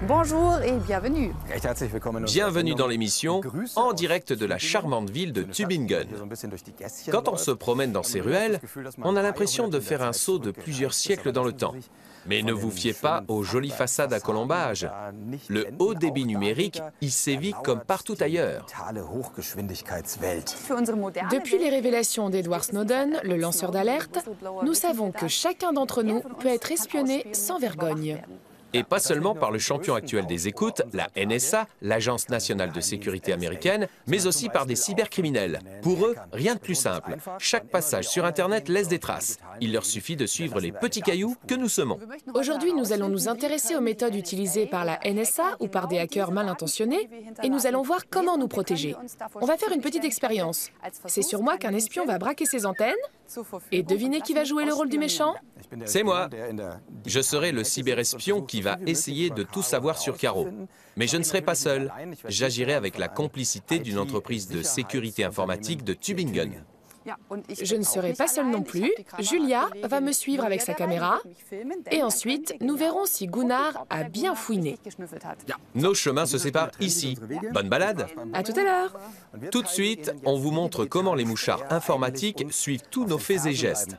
Bonjour et bienvenue. Bienvenue dans l'émission, en direct de la charmante ville de Tübingen. Quand on se promène dans ces ruelles, on a l'impression de faire un saut de plusieurs siècles dans le temps. Mais ne vous fiez pas aux jolies façades à colombage. Le haut débit numérique y sévit comme partout ailleurs. Depuis les révélations d'Edward Snowden, le lanceur d'alerte, nous savons que chacun d'entre nous peut être espionné sans vergogne. Et pas seulement par le champion actuel des écoutes, la NSA, l'Agence nationale de sécurité américaine, mais aussi par des cybercriminels. Pour eux, rien de plus simple. Chaque passage sur Internet laisse des traces. Il leur suffit de suivre les petits cailloux que nous semons. Aujourd'hui, nous allons nous intéresser aux méthodes utilisées par la NSA ou par des hackers mal intentionnés et nous allons voir comment nous protéger. On va faire une petite expérience. C'est sur moi qu'un espion va braquer ses antennes. Et devinez qui va jouer le rôle du méchant? C'est moi. Je serai le cyberespion qui va essayer de tout savoir sur Caro. Mais je ne serai pas seul. J'agirai avec la complicité d'une entreprise de sécurité informatique de Tübingen. Je ne serai pas seule non plus. Julia va me suivre avec sa caméra. Et ensuite, nous verrons si Gunnar a bien fouiné. Nos chemins se séparent ici. Bonne balade. À tout à l'heure. Tout de suite, on vous montre comment les mouchards informatiques suivent tous nos faits et gestes.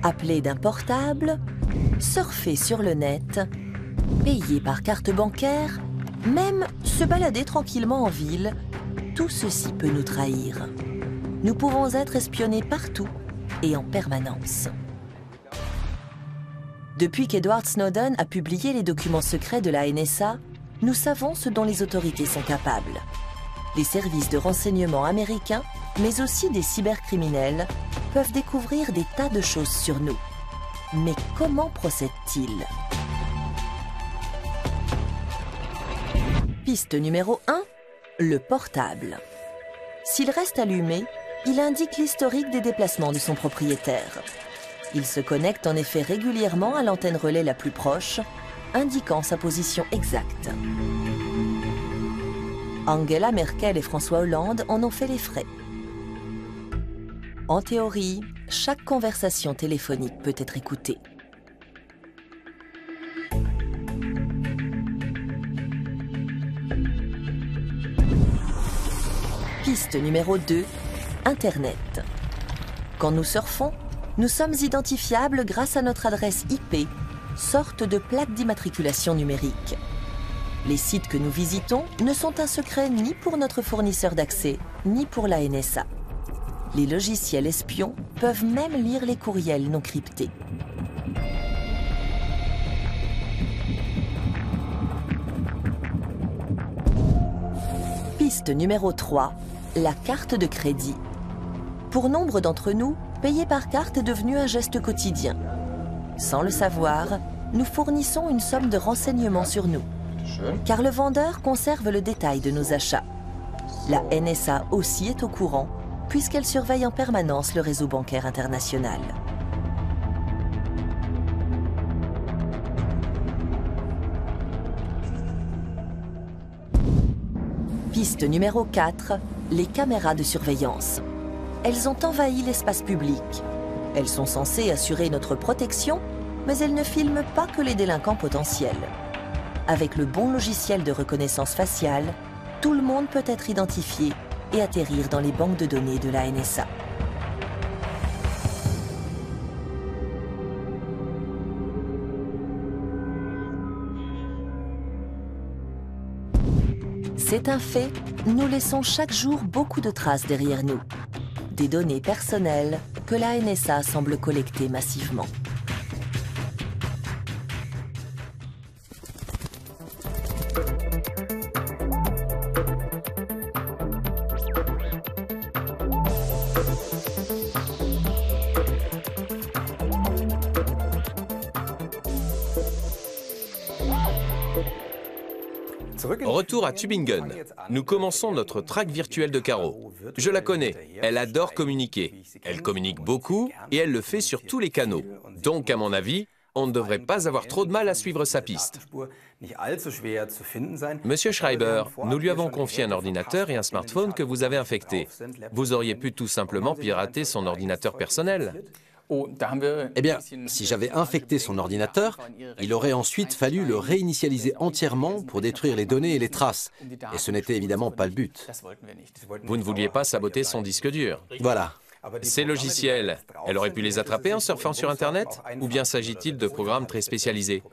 Appeler d'un portable, surfer sur le net, payer par carte bancaire, même se balader tranquillement en ville, tout ceci peut nous trahir. Nous pouvons être espionnés partout et en permanence. Depuis qu'Edward Snowden a publié les documents secrets de la NSA, nous savons ce dont les autorités sont capables. Les services de renseignement américains, mais aussi des cybercriminels, peuvent découvrir des tas de choses sur nous. Mais comment procèdent-ils? Piste numéro 1, le portable. S'il reste allumé, il indique l'historique des déplacements de son propriétaire. Il se connecte en effet régulièrement à l'antenne relais la plus proche, indiquant sa position exacte. Angela Merkel et François Hollande en ont fait les frais. En théorie, chaque conversation téléphonique peut être écoutée. Piste numéro 2, Internet. Quand nous surfons, nous sommes identifiables grâce à notre adresse IP, sorte de plaque d'immatriculation numérique. Les sites que nous visitons ne sont un secret ni pour notre fournisseur d'accès, ni pour la NSA. Les logiciels espions peuvent même lire les courriels non cryptés. Piste numéro 3, la carte de crédit. Pour nombre d'entre nous, payer par carte est devenu un geste quotidien. Sans le savoir, nous fournissons une somme de renseignements sur nous, car le vendeur conserve le détail de nos achats. La NSA aussi est au courant, puisqu'elle surveille en permanence le réseau bancaire international. Piste numéro 4, les caméras de surveillance. Elles ont envahi l'espace public. Elles sont censées assurer notre protection, mais elles ne filment pas que les délinquants potentiels. Avec le bon logiciel de reconnaissance faciale, tout le monde peut être identifié et atterrir dans les banques de données de la NSA. C'est un fait, nous laissons chaque jour beaucoup de traces derrière nous. Des données personnelles que la NSA semble collecter massivement. Retour à Tübingen. Nous commençons notre traque virtuelle de Caro. Je la connais, elle adore communiquer. Elle communique beaucoup et elle le fait sur tous les canaux. Donc, à mon avis, on ne devrait pas avoir trop de mal à suivre sa piste. Monsieur Schreiber, nous lui avons confié un ordinateur et un smartphone que vous avez infectés. Vous auriez pu tout simplement pirater son ordinateur personnel. Eh bien, si j'avais infecté son ordinateur, il aurait ensuite fallu le réinitialiser entièrement pour détruire les données et les traces. Et ce n'était évidemment pas le but. Vous ne vouliez pas saboter son disque dur. Voilà. Ces logiciels, elle aurait pu les attraper en surfant sur Internet? Ou bien s'agit-il de programmes très spécialisés?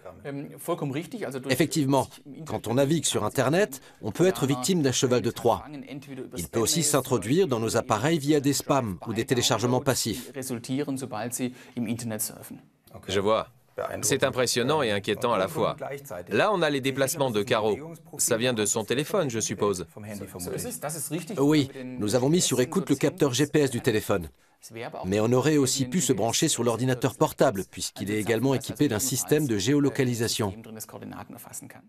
Effectivement, quand on navigue sur Internet, on peut être victime d'un cheval de Troie. Il peut aussi s'introduire dans nos appareils via des spams ou des téléchargements passifs. Je vois. C'est impressionnant et inquiétant à la fois. Là, on a les déplacements de Caro. Ça vient de son téléphone, je suppose. Oui, nous avons mis sur écoute le capteur GPS du téléphone. Mais on aurait aussi pu se brancher sur l'ordinateur portable, puisqu'il est également équipé d'un système de géolocalisation.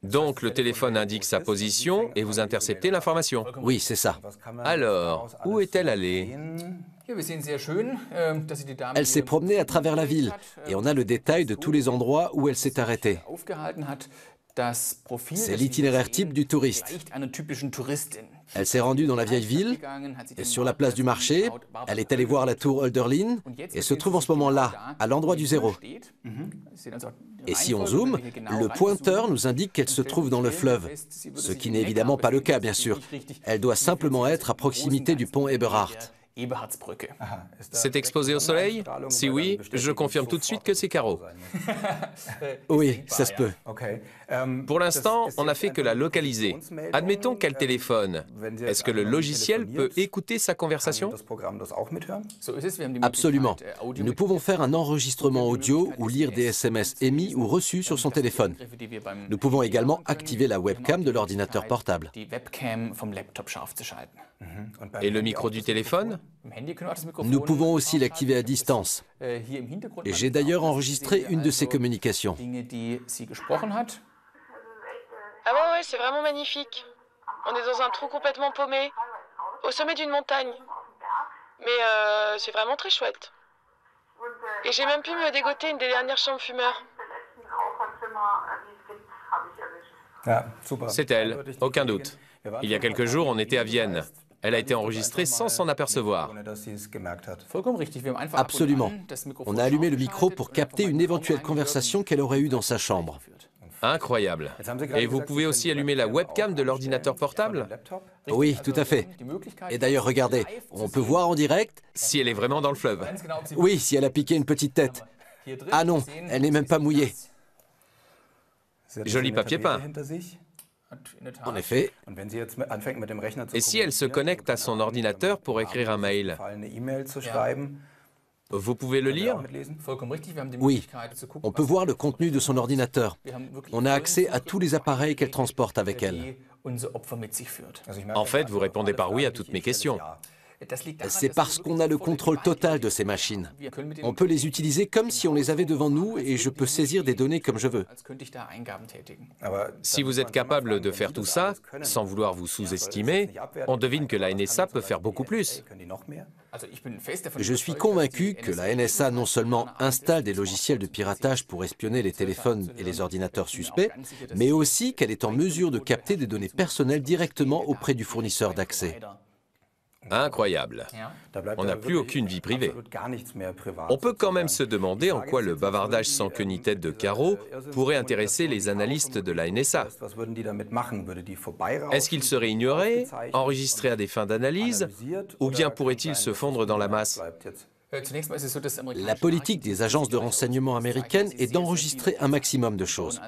Donc, le téléphone indique sa position et vous interceptez l'information. Oui, c'est ça. Alors, où est-elle allée? Elle s'est promenée à travers la ville, et on a le détail de tous les endroits où elle s'est arrêtée. C'est l'itinéraire type du touriste. Elle s'est rendue dans la vieille ville, et sur la place du marché, elle est allée voir la tour Hölderlin, et se trouve en ce moment-là, à l'endroit du 0. Et si on zoome, le pointeur nous indique qu'elle se trouve dans le fleuve, ce qui n'est évidemment pas le cas, bien sûr. Elle doit simplement être à proximité du pont Eberhard. C'est exposé au soleil? Si oui, je confirme tout de suite que c'est Caro. Oui, ça se peut. Pour l'instant, on n'a fait que la localiser. Admettons qu'elle téléphone. Est-ce que le logiciel peut écouter sa conversation? Absolument. Nous pouvons faire un enregistrement audio ou lire des SMS émis ou reçus sur son téléphone. Nous pouvons également activer la webcam de l'ordinateur portable. Et le micro du téléphone? Nous pouvons aussi l'activer à distance. Et j'ai d'ailleurs enregistré une de ces communications. Ah ouais, c'est vraiment magnifique. On est dans un trou complètement paumé, au sommet d'une montagne. Mais c'est vraiment très chouette. Et j'ai même pu me dégoter une des dernières chambres fumeurs. C'est elle, aucun doute. Il y a quelques jours, on était à Vienne. Elle a été enregistrée sans s'en apercevoir. Absolument. On a allumé le micro pour capter une éventuelle conversation qu'elle aurait eue dans sa chambre. Incroyable. Et vous pouvez aussi allumer la webcam de l'ordinateur portable? Oui, tout à fait. Et d'ailleurs, regardez, on peut voir en direct... Si elle est vraiment dans le fleuve. Oui, si elle a piqué une petite tête. Ah non, elle n'est même pas mouillée. Joli papier peint. En effet. Et si elle se connecte à son ordinateur pour écrire un mail? Vous pouvez le lire? Oui, on peut voir le contenu de son ordinateur. On a accès à tous les appareils qu'elle transporte avec elle. En fait, vous répondez par oui à toutes mes questions. C'est parce qu'on a le contrôle total de ces machines. On peut les utiliser comme si on les avait devant nous et je peux saisir des données comme je veux. Si vous êtes capable de faire tout ça, sans vouloir vous sous-estimer, on devine que la NSA peut faire beaucoup plus. Je suis convaincu que la NSA non seulement installe des logiciels de piratage pour espionner les téléphones et les ordinateurs suspects, mais aussi qu'elle est en mesure de capter des données personnelles directement auprès du fournisseur d'accès. Incroyable. On n'a plus aucune vie privée. On peut quand même se demander en quoi le bavardage sans queue ni tête de Caro pourrait intéresser les analystes de la NSA. Est-ce qu'il serait ignoré, enregistré à des fins d'analyse, ou bien pourrait-il se fondre dans la masse? La politique des agences de renseignement américaines est d'enregistrer un maximum de choses.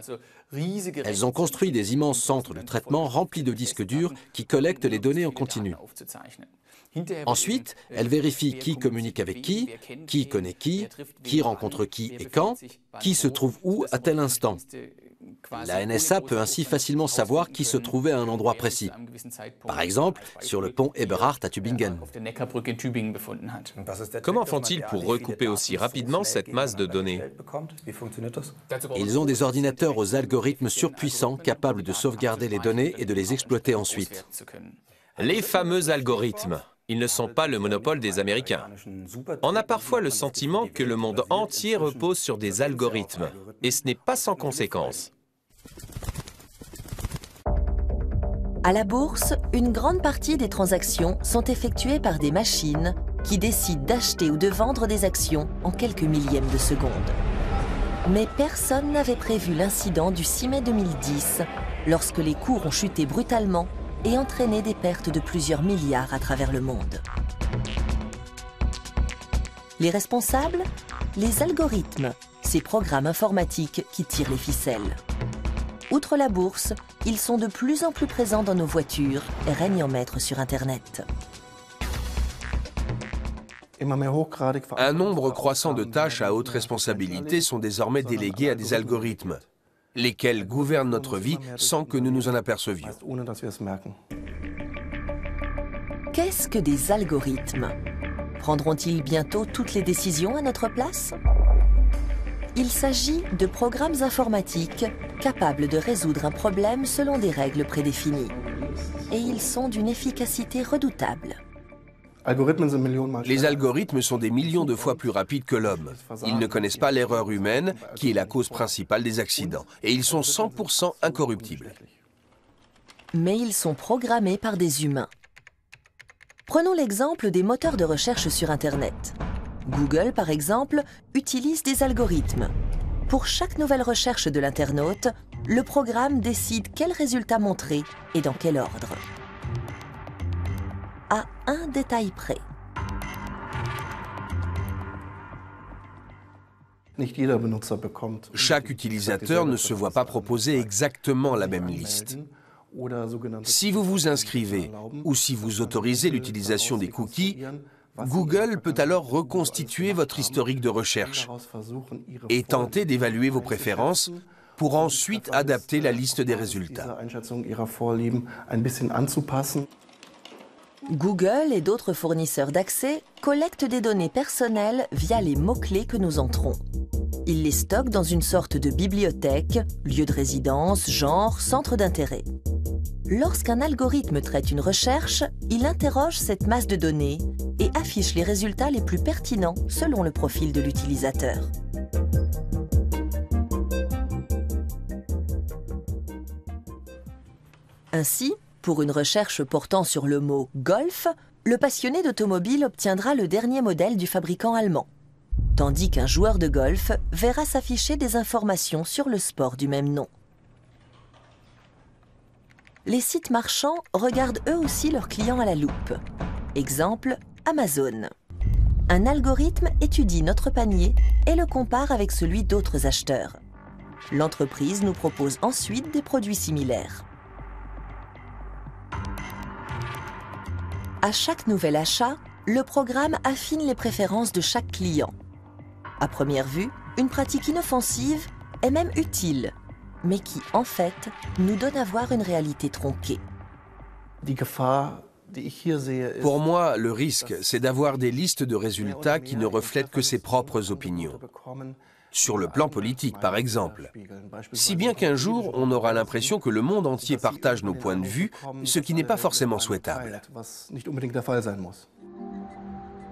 Elles ont construit des immenses centres de traitement remplis de disques durs qui collectent les données en continu. Ensuite, elles vérifient qui communique avec qui connaît qui rencontre qui et quand, qui se trouve où à tel instant. La NSA peut ainsi facilement savoir qui se trouvait à un endroit précis. Par exemple, sur le pont Eberhard à Tübingen. Comment font-ils pour recouper aussi rapidement cette masse de données? Ils ont des ordinateurs aux algorithmes surpuissants capables de sauvegarder les données et de les exploiter ensuite. Les fameux algorithmes. Ils ne sont pas le monopole des Américains. On a parfois le sentiment que le monde entier repose sur des algorithmes, et ce n'est pas sans conséquence. À la bourse, une grande partie des transactions sont effectuées par des machines qui décide d'acheter ou de vendre des actions en quelques millièmes de seconde. Mais personne n'avait prévu l'incident du 6 mai 2010, lorsque les cours ont chuté brutalement et entraîné des pertes de plusieurs milliards à travers le monde. Les responsables? Les algorithmes, ces programmes informatiques qui tirent les ficelles. Outre la bourse, ils sont de plus en plus présents dans nos voitures et règnent en maître sur Internet. Un nombre croissant de tâches à haute responsabilité sont désormais déléguées à des algorithmes, lesquels gouvernent notre vie sans que nous nous en apercevions. Qu'est-ce que des algorithmes? Prendront-ils bientôt toutes les décisions à notre place? Il s'agit de programmes informatiques capables de résoudre un problème selon des règles prédéfinies. Et ils sont d'une efficacité redoutable. Les algorithmes sont des millions de fois plus rapides que l'homme. Ils ne connaissent pas l'erreur humaine, qui est la cause principale des accidents. Et ils sont 100% incorruptibles. Mais ils sont programmés par des humains. Prenons l'exemple des moteurs de recherche sur Internet. Google, par exemple, utilise des algorithmes. Pour chaque nouvelle recherche de l'internaute, le programme décide quel résultat montrer et dans quel ordre. À un détail près. Chaque utilisateur ne se voit pas proposer exactement la même liste. Si vous vous inscrivez ou si vous autorisez l'utilisation des cookies, Google peut alors reconstituer votre historique de recherche et tenter d'évaluer vos préférences pour ensuite adapter la liste des résultats. Google et d'autres fournisseurs d'accès collectent des données personnelles via les mots-clés que nous entrons. Ils les stockent dans une sorte de bibliothèque, lieu de résidence, genre, centre d'intérêt. Lorsqu'un algorithme traite une recherche, il interroge cette masse de données et affiche les résultats les plus pertinents selon le profil de l'utilisateur. Ainsi, pour une recherche portant sur le mot « golf », le passionné d'automobile obtiendra le dernier modèle du fabricant allemand, tandis qu'un joueur de golf verra s'afficher des informations sur le sport du même nom. Les sites marchands regardent eux aussi leurs clients à la loupe. Exemple, Amazon. Un algorithme étudie notre panier et le compare avec celui d'autres acheteurs. L'entreprise nous propose ensuite des produits similaires. À chaque nouvel achat, le programme affine les préférences de chaque client. À première vue, une pratique inoffensive est même utile, mais qui, en fait, nous donne à voir une réalité tronquée. Pour moi, le risque, c'est d'avoir des listes de résultats qui ne reflètent que ses propres opinions. Sur le plan politique, par exemple. Si bien qu'un jour, on aura l'impression que le monde entier partage nos points de vue, ce qui n'est pas forcément souhaitable.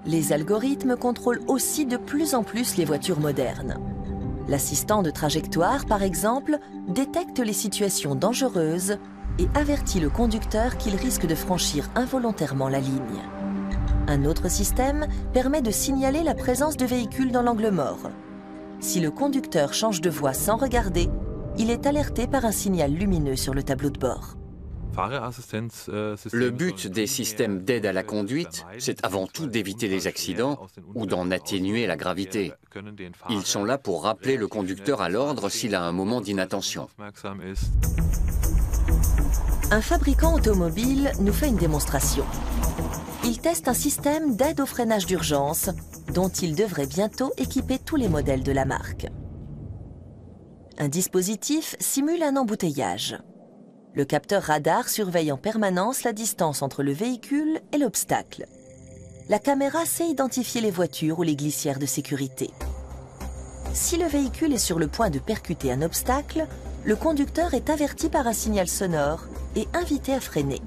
Les algorithmes contrôlent aussi de plus en plus les voitures modernes. L'assistant de trajectoire, par exemple, détecte les situations dangereuses et avertit le conducteur qu'il risque de franchir involontairement la ligne. Un autre système permet de signaler la présence de véhicules dans l'angle mort. Si le conducteur change de voie sans regarder, il est alerté par un signal lumineux sur le tableau de bord. Le but des systèmes d'aide à la conduite, c'est avant tout d'éviter les accidents ou d'en atténuer la gravité. Ils sont là pour rappeler le conducteur à l'ordre s'il a un moment d'inattention. Un fabricant automobile nous fait une démonstration. Il teste un système d'aide au freinage d'urgence dont il devrait bientôt équiper tous les modèles de la marque. Un dispositif simule un embouteillage. Le capteur radar surveille en permanence la distance entre le véhicule et l'obstacle. La caméra sait identifier les voitures ou les glissières de sécurité. Si le véhicule est sur le point de percuter un obstacle, le conducteur est averti par un signal sonore et invité à freiner.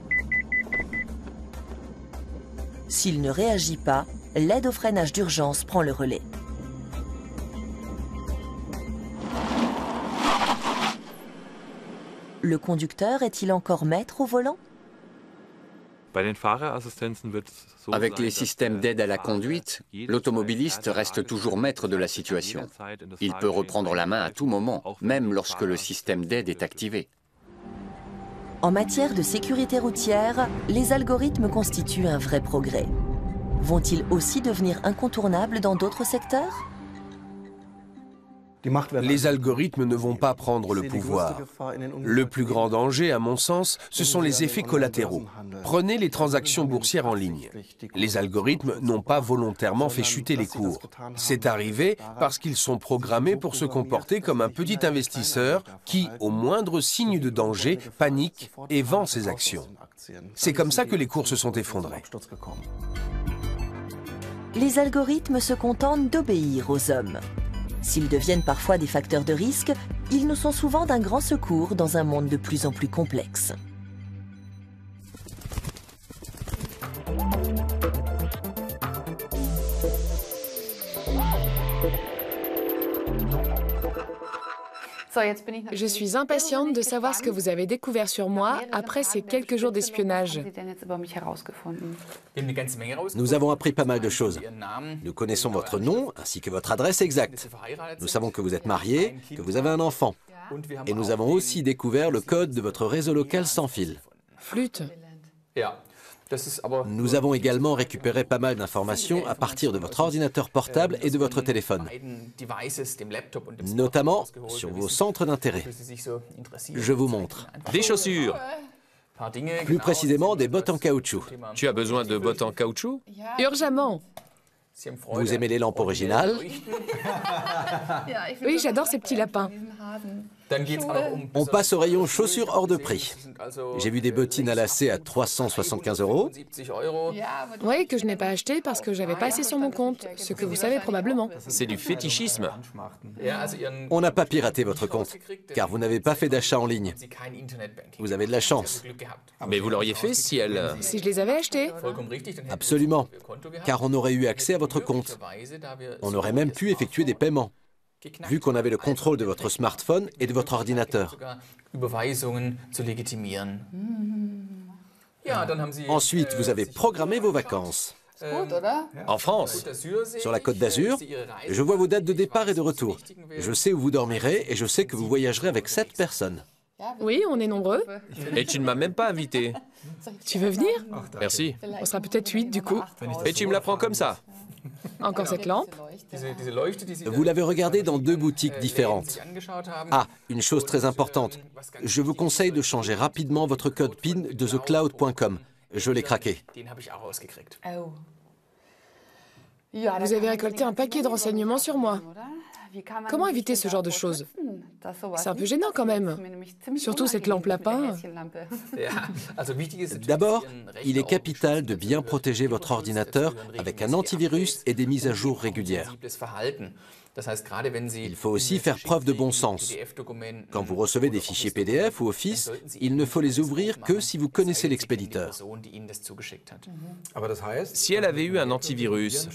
S'il ne réagit pas, l'aide au freinage d'urgence prend le relais. Le conducteur est-il encore maître au volant? Avec les systèmes d'aide à la conduite, l'automobiliste reste toujours maître de la situation. Il peut reprendre la main à tout moment, même lorsque le système d'aide est activé. En matière de sécurité routière, les algorithmes constituent un vrai progrès. Vont-ils aussi devenir incontournables dans d'autres secteurs ? Les algorithmes ne vont pas prendre le pouvoir. Le plus grand danger, à mon sens, ce sont les effets collatéraux. Prenez les transactions boursières en ligne. Les algorithmes n'ont pas volontairement fait chuter les cours. C'est arrivé parce qu'ils sont programmés pour se comporter comme un petit investisseur qui, au moindre signe de danger, panique et vend ses actions. C'est comme ça que les cours se sont effondrés. Les algorithmes se contentent d'obéir aux hommes. S'ils deviennent parfois des facteurs de risque, ils nous sont souvent d'un grand secours dans un monde de plus en plus complexe. Je suis impatiente de savoir ce que vous avez découvert sur moi après ces quelques jours d'espionnage. Nous avons appris pas mal de choses. Nous connaissons votre nom ainsi que votre adresse exacte. Nous savons que vous êtes marié, que vous avez un enfant. Et nous avons aussi découvert le code de votre réseau local sans fil. Flûte. Nous avons également récupéré pas mal d'informations à partir de votre ordinateur portable et de votre téléphone, notamment sur vos centres d'intérêt. Je vous montre. Des chaussures. Plus précisément, des bottes en caoutchouc. Tu as besoin de bottes en caoutchouc? Urgemment. Vous aimez les lampes originales? Oui, j'adore ces petits lapins. On passe au rayon chaussures hors de prix. J'ai vu des bottines à lacets à 375 €. Oui, que je n'ai pas acheté parce que j'avais pas assez sur mon compte, ce que vous savez probablement. C'est du fétichisme. On n'a pas piraté votre compte, car vous n'avez pas fait d'achat en ligne. Vous avez de la chance. Mais vous l'auriez fait si elle... Si je les avais achetés. Absolument, car on aurait eu accès à votre compte. On aurait même pu effectuer des paiements, vu qu'on avait le contrôle de votre smartphone et de votre ordinateur. Ensuite, vous avez programmé vos vacances. En France. Sur la Côte d'Azur, je vois vos dates de départ et de retour. Je sais où vous dormirez et je sais que vous voyagerez avec 7 personnes. Oui, on est nombreux. Et tu ne m'as même pas invité. Tu veux venir? Merci. On sera peut-être 8 du coup. Et tu me la prends comme ça? Encore cette lampe. Vous l'avez regardé dans 2 boutiques différentes. Ah, une chose très importante. Je vous conseille de changer rapidement votre code PIN de thecloud.com. Je l'ai craqué. Vous avez récolté un paquet de renseignements sur moi. Comment éviter ce genre de choses? C'est un peu gênant quand même. Surtout cette lampe lapin. D'abord, il est capital de bien protéger votre ordinateur avec un antivirus et des mises à jour régulières. Il faut aussi faire preuve de bon sens. Quand vous recevez des fichiers PDF ou Office, il ne faut les ouvrir que si vous connaissez l'expéditeur. Si elle avait eu un antivirus,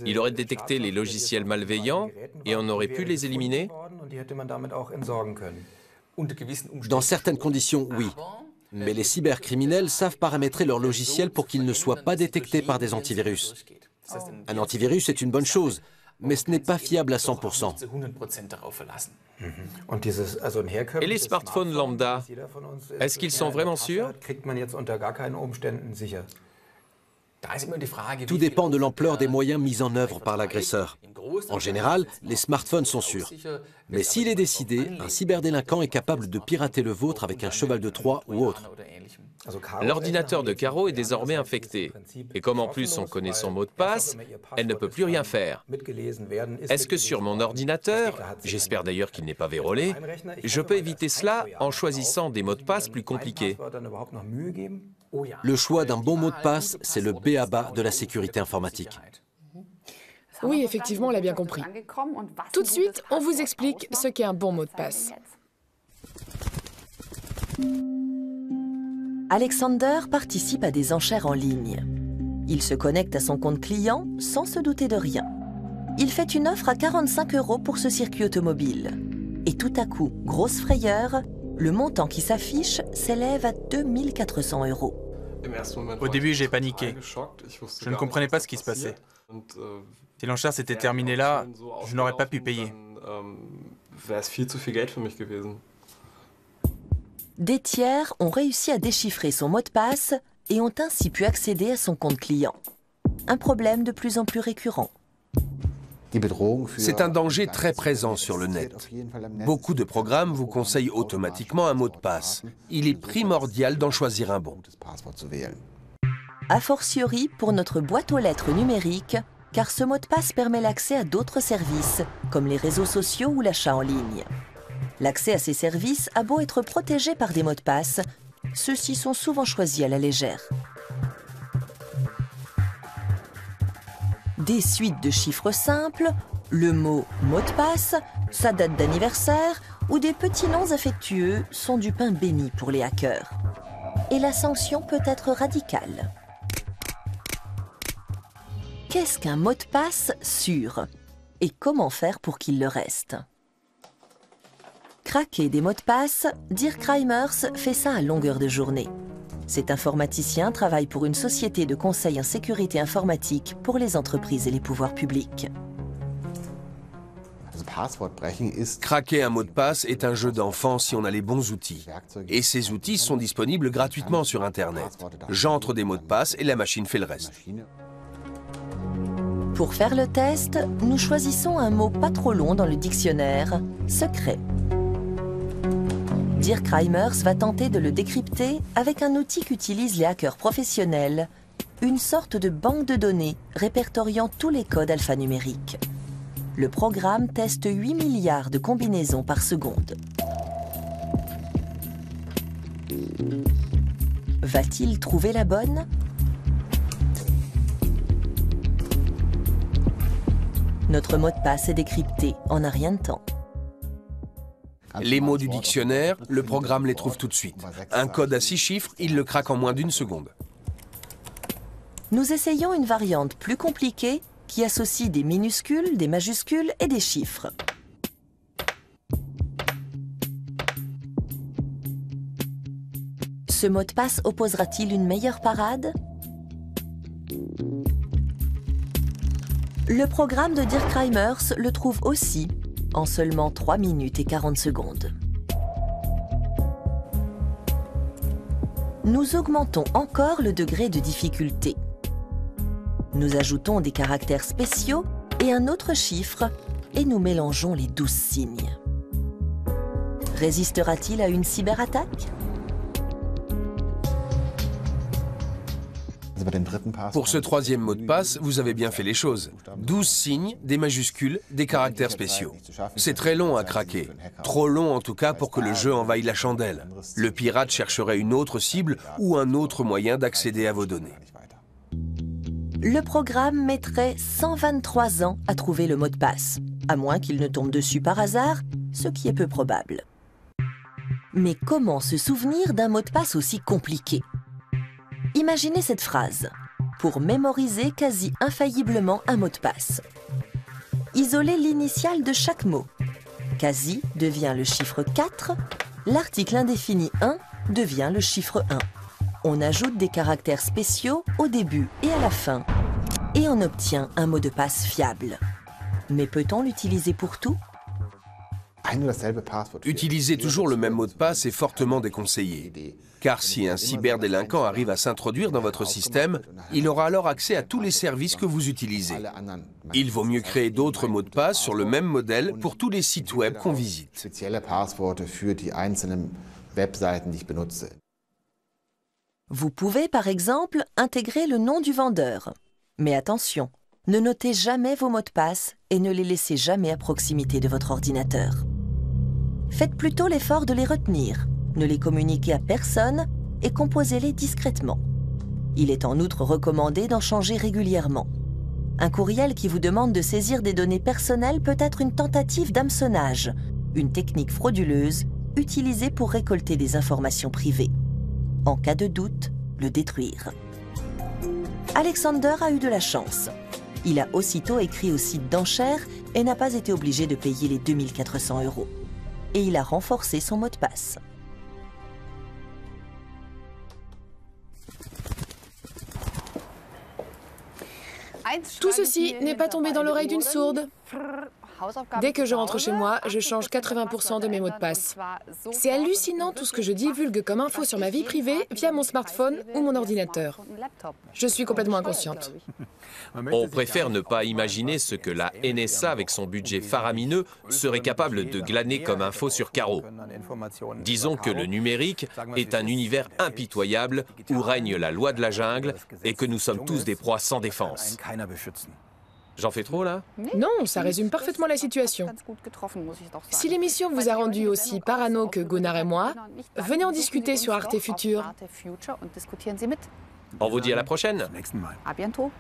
il aurait détecté les logiciels malveillants et on aurait pu les éliminer? Dans certaines conditions, oui. Mais les cybercriminels savent paramétrer leurs logiciels pour qu'ils ne soient pas détectés par des antivirus. Un antivirus est une bonne chose, mais ce n'est pas fiable à 100%. Et les smartphones lambda, est-ce qu'ils sont vraiment sûrs? Tout dépend de l'ampleur des moyens mis en œuvre par l'agresseur. En général, les smartphones sont sûrs. Mais s'il est décidé, un cyberdélinquant est capable de pirater le vôtre avec un cheval de Troie ou autre. L'ordinateur de Caro est désormais infecté. Et comme en plus on connaît son mot de passe, elle ne peut plus rien faire. Est-ce que sur mon ordinateur, j'espère d'ailleurs qu'il n'est pas vérolé, je peux éviter cela en choisissant des mots de passe plus compliqués? Le choix d'un bon mot de passe, c'est le b.a.-ba de la sécurité informatique. Oui, effectivement, on l'a bien compris. Tout de suite, on vous explique ce qu'est un bon mot de passe. Alexander participe à des enchères en ligne. Il se connecte à son compte client sans se douter de rien. Il fait une offre à 45 € pour ce circuit automobile. Et tout à coup, grosse frayeur, le montant qui s'affiche s'élève à 2 400 €. Au début, j'ai paniqué. Je ne comprenais pas ce qui se passait. Si l'enchère s'était terminée là, je n'aurais pas pu payer. Des tiers ont réussi à déchiffrer son mot de passe et ont ainsi pu accéder à son compte client. Un problème de plus en plus récurrent. C'est un danger très présent sur le net. Beaucoup de programmes vous conseillent automatiquement un mot de passe. Il est primordial d'en choisir un bon. A fortiori pour notre boîte aux lettres numérique, car ce mot de passe permet l'accès à d'autres services, comme les réseaux sociaux ou l'achat en ligne. L'accès à ces services a beau être protégé par des mots de passe, ceux-ci sont souvent choisis à la légère. Des suites de chiffres simples, le mot « mot de passe », sa date d'anniversaire ou des petits noms affectueux sont du pain béni pour les hackers. Et la sanction peut être radicale. Qu'est-ce qu'un mot de passe sûr? Et comment faire pour qu'il le reste? Craquer des mots de passe, Dirk Reimers fait ça à longueur de journée. Cet informaticien travaille pour une société de conseil en sécurité informatique pour les entreprises et les pouvoirs publics. Craquer un mot de passe est un jeu d'enfant si on a les bons outils. Et ces outils sont disponibles gratuitement sur Internet. J'entre des mots de passe et la machine fait le reste. Pour faire le test, nous choisissons un mot pas trop long dans le dictionnaire, secret. Dirk Reimers va tenter de le décrypter avec un outil qu'utilisent les hackers professionnels, une sorte de banque de données répertoriant tous les codes alphanumériques. Le programme teste 8 milliards de combinaisons par seconde. Va-t-il trouver la bonne? Notre mot de passe est décrypté en un rien de temps. Les mots du dictionnaire, le programme les trouve tout de suite. Un code à 6 chiffres, il le craque en moins d'1 seconde. Nous essayons une variante plus compliquée qui associe des minuscules, des majuscules et des chiffres. Ce mot de passe opposera-t-il une meilleure parade? Le programme de Dirk Reimers le trouve aussi en seulement 3 minutes et 40 secondes. Nous augmentons encore le degré de difficulté. Nous ajoutons des caractères spéciaux et un autre chiffre et nous mélangeons les 12 signes. Résistera-t-il à une cyberattaque? Pour ce troisième mot de passe, vous avez bien fait les choses. 12 signes, des majuscules, des caractères spéciaux. C'est très long à craquer. Trop long en tout cas pour que le jeu envahisse la chandelle. Le pirate chercherait une autre cible ou un autre moyen d'accéder à vos données. Le programme mettrait 123 ans à trouver le mot de passe, à moins qu'il ne tombe dessus par hasard, ce qui est peu probable. Mais comment se souvenir d'un mot de passe aussi compliqué? Imaginez cette phrase, pour mémoriser quasi infailliblement un mot de passe. Isolez l'initiale de chaque mot. Quasi devient le chiffre 4, l'article indéfini 1 devient le chiffre 1. On ajoute des caractères spéciaux au début et à la fin, et on obtient un mot de passe fiable. Mais peut-on l'utiliser pour tout? Utiliser toujours le même mot de passe est fortement déconseillé. Car si un cyberdélinquant arrive à s'introduire dans votre système, il aura alors accès à tous les services que vous utilisez. Il vaut mieux créer d'autres mots de passe sur le même modèle pour tous les sites web qu'on visite. Vous pouvez par exemple intégrer le nom du vendeur. Mais attention, ne notez jamais vos mots de passe et ne les laissez jamais à proximité de votre ordinateur. Faites plutôt l'effort de les retenir, ne les communiquez à personne et composez-les discrètement. Il est en outre recommandé d'en changer régulièrement. Un courriel qui vous demande de saisir des données personnelles peut être une tentative d'hameçonnage, une technique frauduleuse utilisée pour récolter des informations privées. En cas de doute, le détruire. Alexander a eu de la chance. Il a aussitôt écrit au site d'enchères et n'a pas été obligé de payer les 2400 €. Et il a renforcé son mot de passe. Tout ceci n'est pas tombé dans l'oreille d'une sourde. Dès que je rentre chez moi, je change 80% de mes mots de passe. C'est hallucinant tout ce que je divulgue comme info sur ma vie privée via mon smartphone ou mon ordinateur. Je suis complètement inconsciente. On préfère ne pas imaginer ce que la NSA, avec son budget faramineux, serait capable de glaner comme info sur Caro. Disons que le numérique est un univers impitoyable où règne la loi de la jungle et que nous sommes tous des proies sans défense. J'en fais trop, là? Non, ça résume parfaitement la situation. Si l'émission vous a rendu aussi parano que Gunnar et moi, venez en discuter sur Arte Future. On vous dit à la prochaine. À bientôt.